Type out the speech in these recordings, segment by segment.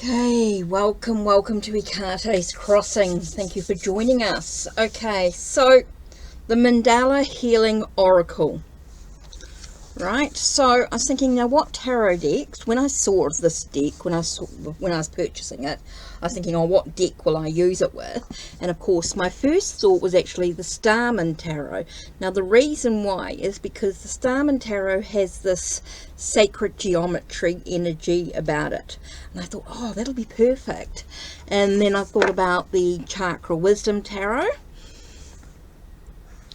Okay, welcome to Ekate's Crossing. Thank you for joining us. Okay, so the Mandala Healing Oracle. Right, so I was thinking, now what tarot decks, when I saw this deck, when I was purchasing it, I was thinking, oh, what deck will I use it with? And of course, my first thought was actually the Starman Tarot. Now, the reason why is because the Starman Tarot has this sacred geometry energy about it. And I thought, oh, that'll be perfect. And then I thought about the Chakra Wisdom Tarot,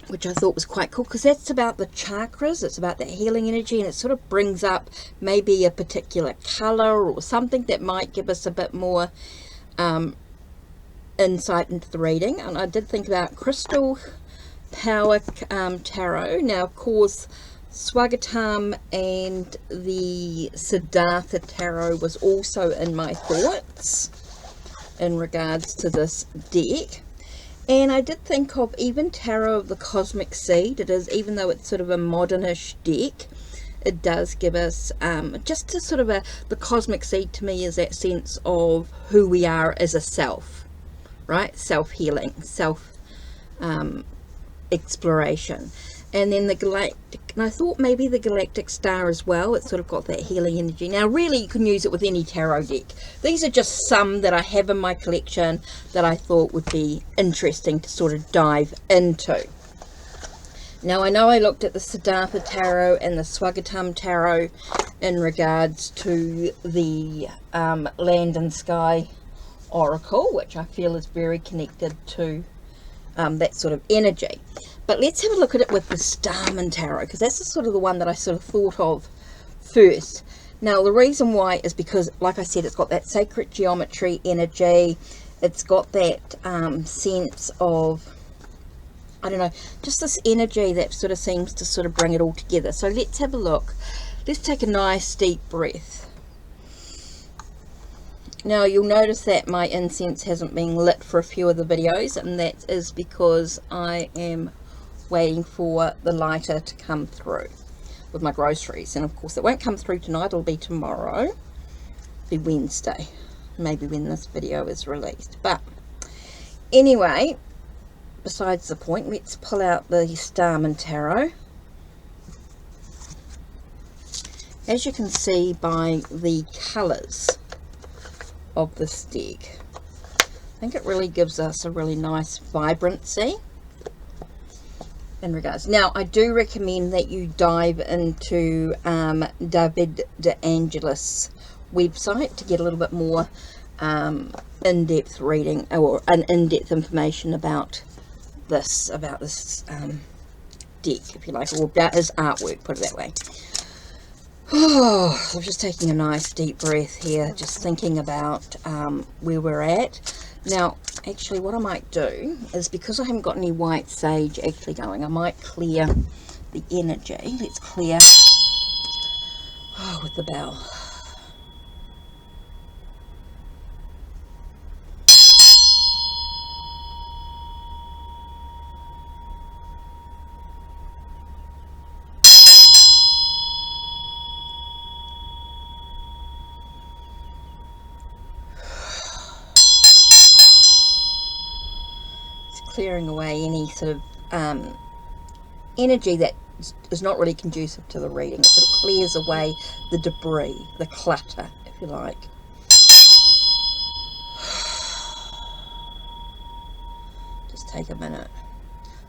which I thought was quite cool, because that's about the chakras, it's about that healing energy, and it sort of brings up maybe a particular color or something that might give us a bit more insight into the reading. And I did think about Crystal Power Tarot. Now, of course, Swagatam and the Siddhartha Tarot was also in my thoughts in regards to this deck. And I did think of even Tarot of the Cosmic Seed. It is, even though it's sort of a modernish deck, it does give us just a sort of the Cosmic Seed to me is that sense of who we are as a self, right? Self-healing, self-exploration. And then the Galactic, and I thought maybe the Galactic Star as well. It's sort of got that healing energy. Now, really, you can use it with any tarot deck. These are just some that I have in my collection that I thought would be interesting to sort of dive into. Now, I know I looked at the Siddhartha Tarot and the Swagatam Tarot in regards to the Land and Sky Oracle, which I feel is very connected to that sort of energy. But let's have a look at it with the Starman Tarot, because that's the sort of the one that I sort of thought of first. Now, the reason why is because, like I said, it's got that sacred geometry energy. It's got that sense of, I don't know, just this energy that sort of seems to sort of bring it all together. So let's have a look. Let's take a nice deep breath. Now, you'll notice that my incense hasn't been lit for a few of the videos, and that is because I am waiting for the lighter to come through with my groceries. And of course, it won't come through tonight, it'll be tomorrow. It'll be Wednesday, maybe when this video is released. But anyway, besides the point, let's pull out the Starman Tarot. As you can see by the colours of this deck, I think it really gives us a really nice vibrancy in regards. Now, I do recommend that you dive into David DeAngelis' website to get a little bit more in-depth reading or an in-depth information about this deck, if you like, or about his artwork, put it that way. Oh, I'm just taking a nice deep breath here, just thinking about where we're at. Now, actually, what I might do is, because I haven't got any white sage actually going, I might clear the energy. Let's clear with the bell. Clearing away any sort of energy that is not really conducive to the reading. It sort of clears away the debris, the clutter, if you like. Just take a minute.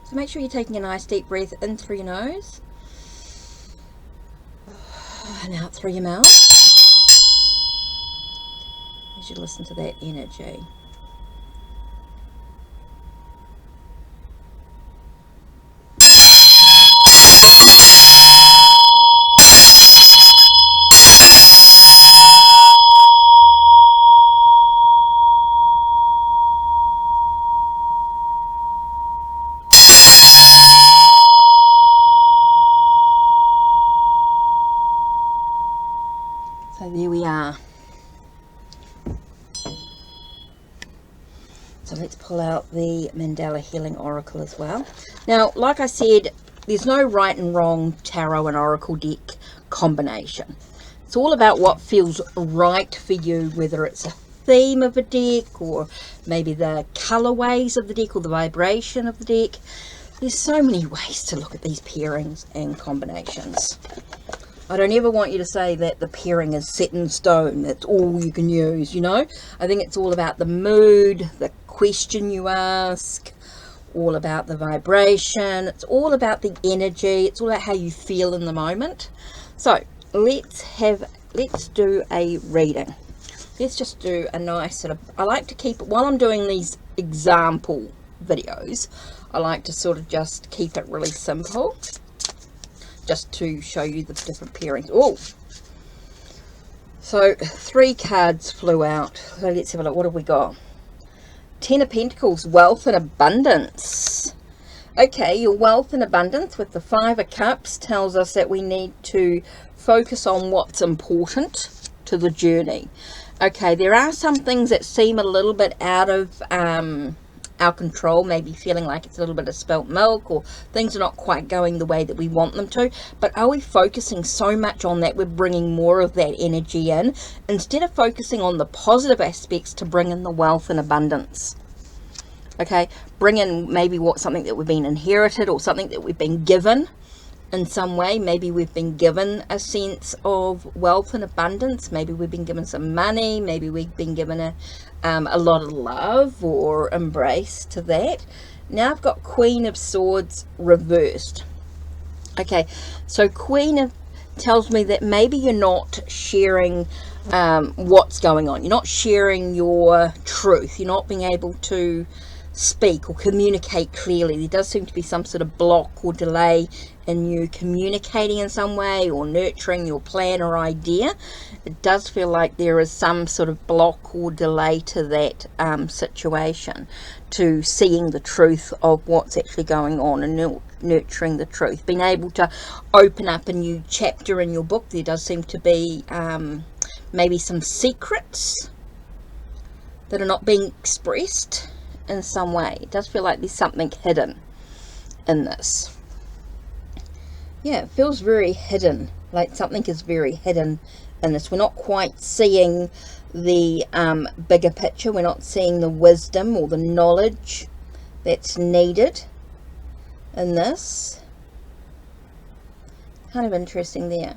So make sure you're taking a nice deep breath in through your nose and out through your mouth as you listen to that energy. So there we are. So let's pull out the Mandala Healing Oracle as well. Now, like I said, there's no right and wrong tarot and oracle deck combination. It's all about what feels right for you, whether it's a theme of a deck, or maybe the colorways of the deck, or the vibration of the deck. There's so many ways to look at these pairings and combinations. I don't ever want you to say that the pairing is set in stone, that's all you can use, you know. I think it's all about the mood, the question you ask, all about the vibration, it's all about the energy, it's all about how you feel in the moment. So let's do a reading. Let's just do a nice sort of, I like to keep it, while I'm doing these example videos, I like to sort of just keep it really simple, just to show you the different pairings. Oh, so 3 cards flew out. So let's have a look. What have we got? 10 of Pentacles, wealth and abundance. Okay, your wealth and abundance with the 5 of Cups tells us that we need to focus on what's important to the journey. Okay, there are some things that seem a little bit out of our control, maybe feeling like it's a little bit of spilt milk, or things are not quite going the way that we want them to. But are we focusing so much on that we're bringing more of that energy in, instead of focusing on the positive aspects to bring in the wealth and abundance? Okay, bring in maybe something that we've been inherited, or something that we've been given in some way. Maybe we've been given a sense of wealth and abundance. Maybe we've been given some money. Maybe we've been given a lot of love or embrace to that. Now I've got Queen of Swords reversed. Okay, so tells me that maybe you're not sharing what's going on. You're not sharing your truth. You're not being able to speak or communicate clearly. There does seem to be some sort of block or delay in you communicating in some way, or nurturing your plan or idea. It does feel like there is some sort of block or delay to that situation, to seeing the truth of what's actually going on and nurturing the truth. Being able to open up a new chapter in your book. There does seem to be maybe some secrets that are not being expressed in some way. It does feel like there's something hidden in this. Yeah, it feels very hidden, like something is very hidden in this. We're not quite seeing the bigger picture. We're not seeing the wisdom or the knowledge that's needed in this. Kind of interesting there.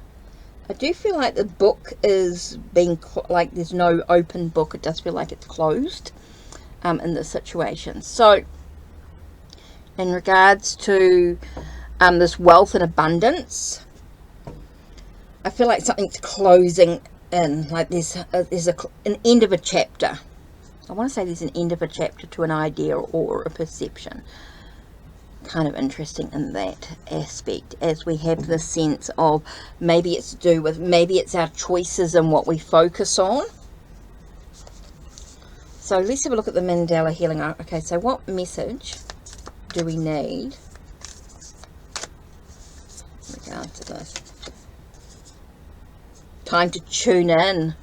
I do feel like the book is being, like there's no open book. It does feel like it's closed in this situation. So in regards to this wealth and abundance, I feel like something's closing in, like there's an end of a chapter. I want to say there's an end of a chapter to an idea or a perception. Kind of interesting in that aspect, as we have this sense of maybe it's to do with, maybe it's our choices and what we focus on. So let's have a look at the Mandala Healing Oracle. Okay, so what message do we need in regard to this? Time to tune in.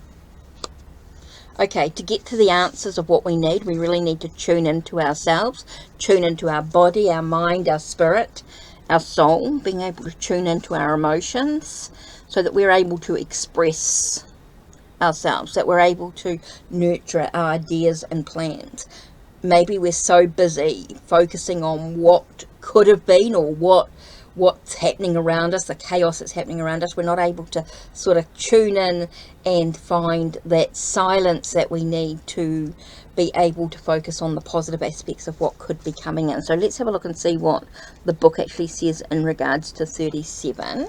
Okay, to get to the answers of what we need, we really need to tune into ourselves, tune into our body, our mind, our spirit, our soul, being able to tune into our emotions so that we're able to express ourselves, that we're able to nurture our ideas and plans. Maybe we're so busy focusing on what could have been, or what's happening around us, the chaos that's happening around us. We're not able to sort of tune in and find that silence that we need to be able to focus on the positive aspects of what could be coming in. So let's have a look and see what the book actually says in regards to 37.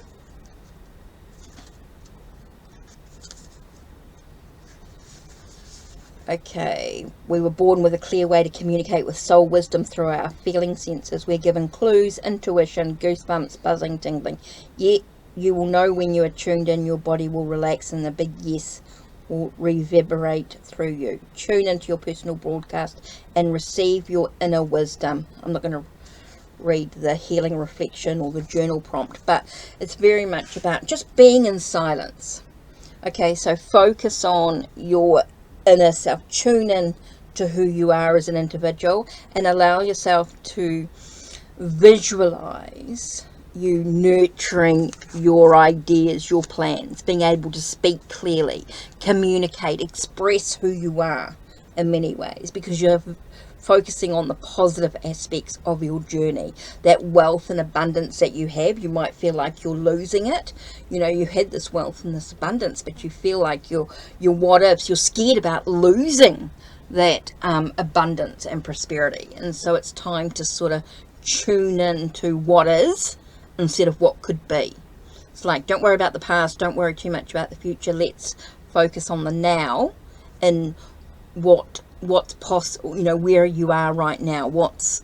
Okay, we were born with a clear way to communicate with soul wisdom through our feeling senses. We're given clues, intuition, goosebumps, buzzing, tingling. Yet you will know when you are tuned in, your body will relax, and the big yes will reverberate through you. Tune into your personal broadcast and receive your inner wisdom. I'm not going to read the healing reflection or the journal prompt, but it's very much about just being in silence. Okay, so focus on your inner self, tune in to who you are as an individual, and allow yourself to visualize you nurturing your ideas, your plans, being able to speak clearly, communicate, express who you are in many ways, because you're focusing on the positive aspects of your journey. That wealth and abundance that you have, you might feel like you're losing it. You know, you had this wealth and this abundance, but you feel like you're what ifs, you're scared about losing that abundance and prosperity. And so it's time to sort of tune in to what is instead of what could be. It's like, don't worry about the past, don't worry too much about the future. Let's focus on the now and what's possible, you know, where you are right now.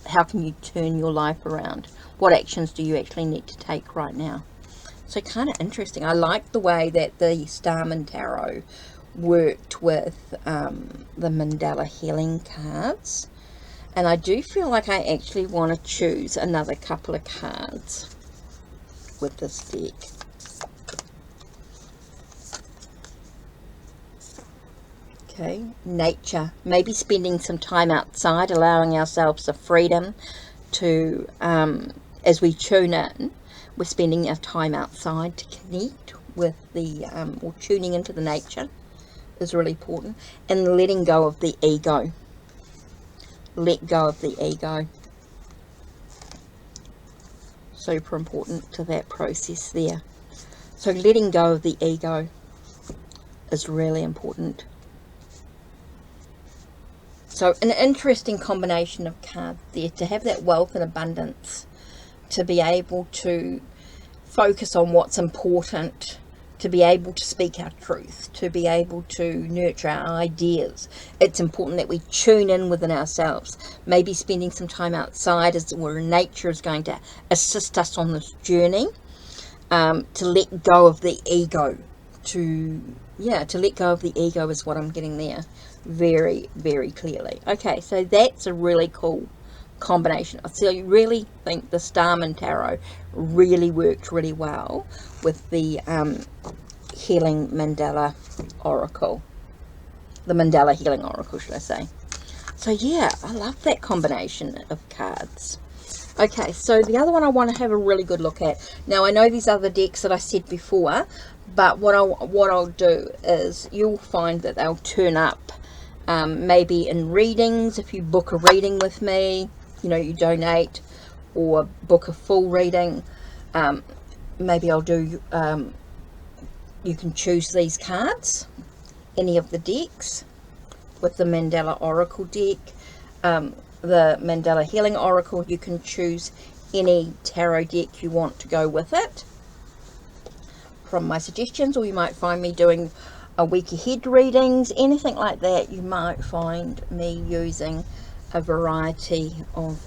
How can you turn your life around? What actions do you actually need to take right now? So kind of interesting. I like the way that the Starman Tarot worked with the Mandala Healing cards, and I do feel like I actually want to choose another couple of cards with this deck. Okay, nature. Maybe spending some time outside, allowing ourselves the freedom to, as we tune in, we're spending our time outside to connect with the, or tuning into the nature is really important. And letting go of the ego. Let go of the ego. Super important to that process there. So letting go of the ego is really important. So an interesting combination of cards there, to have that wealth and abundance, to be able to focus on what's important, to be able to speak our truth, to be able to nurture our ideas. It's important that we tune in within ourselves. Maybe spending some time outside where nature is going to assist us on this journey, to let go of the ego. To let go of the ego is what I'm getting there very, very clearly. Okay, so that's a really cool combination. So I really think the Starman Tarot really worked really well with the Healing Mandala Oracle. The Mandala Healing Oracle, should I say. So yeah, I love that combination of cards. Okay, so the other one I want to have a really good look at. Now, I know these other decks that I said before, but what I'll do is you'll find that they'll turn up maybe in readings. If you book a reading with me, you know, you donate or book a full reading, maybe I'll do, you can choose these cards, any of the decks, with the Mandala Oracle deck, the Mandala Healing Oracle. You can choose any tarot deck you want to go with it from my suggestions, or you might find me doing a week ahead readings, anything like that. You might find me using a variety of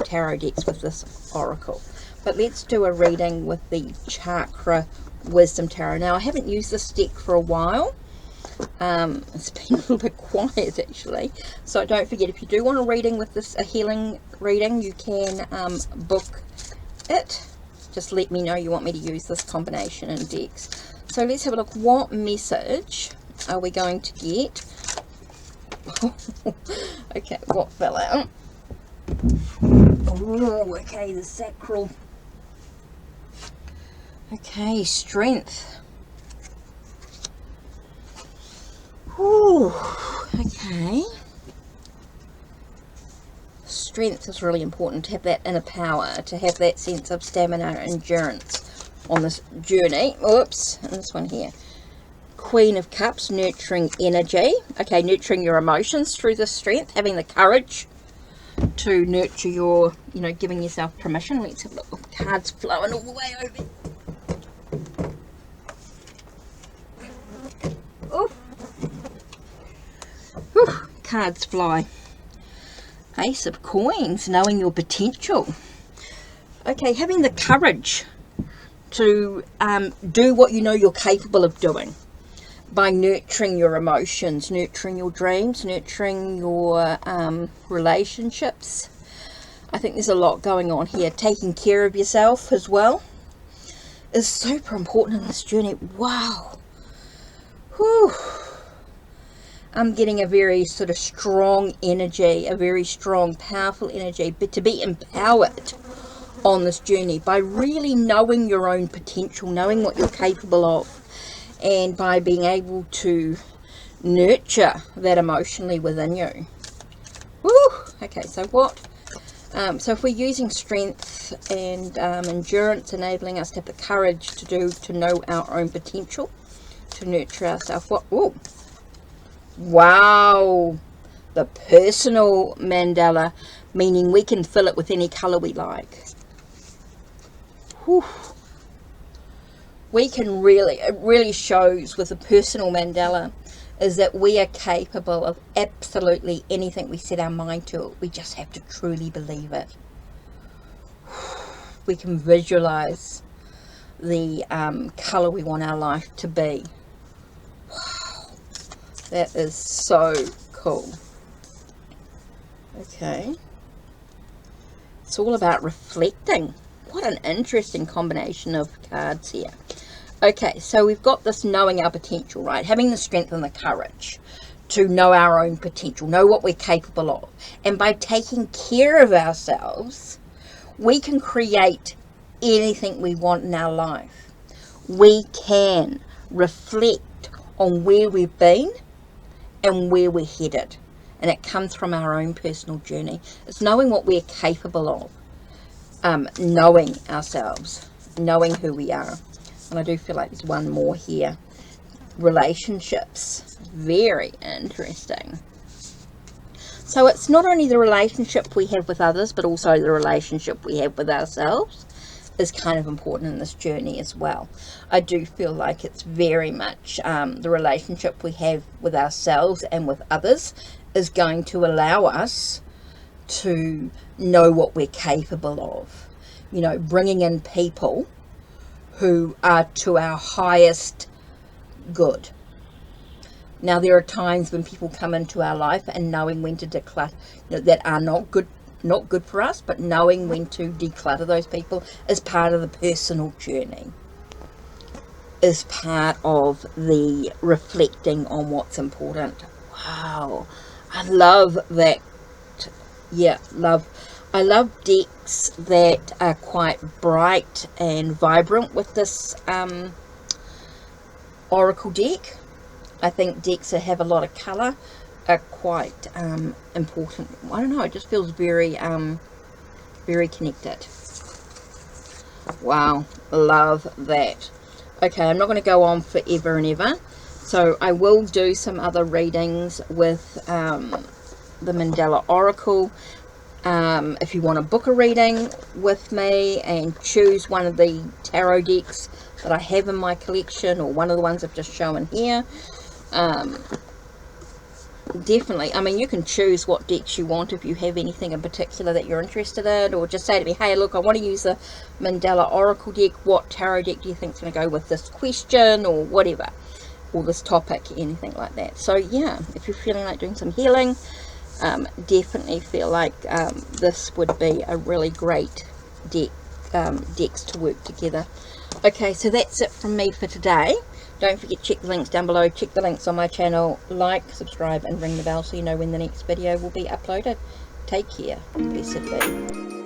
tarot decks with this oracle. But let's do a reading with the Chakra Wisdom Tarot. Now, I haven't used this deck for a while. It's been a little bit quiet actually, so don't forget, if you do want a reading with this, a healing reading, you can book it. Just let me know you want me to use this combination in decks. So let's have a look. What message are we going to get? Okay, what fell out? Oh, okay, the sacral. Okay, strength. Ooh, okay. Strength is really important, to have that inner power, to have that sense of stamina and endurance on this journey. Oops, and this one here. Queen of Cups, nurturing energy. Okay, nurturing your emotions through this strength, having the courage to nurture your, you know, giving yourself permission. Let's have a look. Cards flowing all the way over. Oof. Cards fly. Ace of Coins, knowing your potential. Okay, having the courage to do what you know you're capable of doing by nurturing your emotions, nurturing your dreams, nurturing your relationships. I think there's a lot going on here. Taking care of yourself as well is super important in this journey. Wow. Whew. I'm getting a very sort of strong energy, a very strong, powerful energy, but to be empowered on this journey, by really knowing your own potential, knowing what you're capable of, and by being able to nurture that emotionally within you. Woo! Okay, so what? So if we're using strength and endurance, enabling us to have the courage to know our own potential, to nurture ourselves. What? Ooh. Wow! The personal mandala, meaning we can fill it with any color we like. Whew. We can really, it really shows with the personal mandala is that we are capable of absolutely anything we set our mind to. We just have to truly believe it. We can visualize the color we want our life to be. Wow, that is so cool. Okay, it's all about reflecting. What an interesting combination of cards here. Okay, so we've got this knowing our potential, right? Having the strength and the courage to know our own potential, know what we're capable of. And by taking care of ourselves, we can create anything we want in our life. We can reflect on where we've been and where we're headed. And it comes from our own personal journey. It's knowing what we're capable of, knowing ourselves, knowing who we are. And I do feel like there's one more here. Relationships. Very interesting. So it's not only the relationship we have with others, but also the relationship we have with ourselves is kind of important in this journey as well. I do feel like it's very much the relationship we have with ourselves and with others is going to allow us to know what we're capable of. You know, bringing in people who are to our highest good. Now, there are times when people come into our life and knowing when to declutter, that are not good for us, but knowing when to declutter those people is part of the personal journey, is part of the reflecting on what's important. Wow, I love that. Yeah, I love decks that are quite bright and vibrant with this oracle deck. I think decks that have a lot of colour are quite important. I don't know, it just feels very very connected. Wow, love that. Okay, I'm not going to go on forever and ever, so I will do some other readings with the Mandala Oracle. If you want to book a reading with me and choose one of the tarot decks that I have in my collection, or one of the ones I've just shown here, definitely, I mean, you can choose what decks you want if you have anything in particular that you're interested in, or just say to me, hey, look, I want to use the Mandala Oracle deck. What tarot deck do you think is going to go with this question, or whatever, or this topic, anything like that. So yeah, if you're feeling like doing some healing, definitely feel like this would be a really great decks to work together. Okay, so that's it from me for today. Don't forget, check the links down below, check the links on my channel, like, subscribe and ring the bell so you know when the next video will be uploaded. Take care. Blessed be.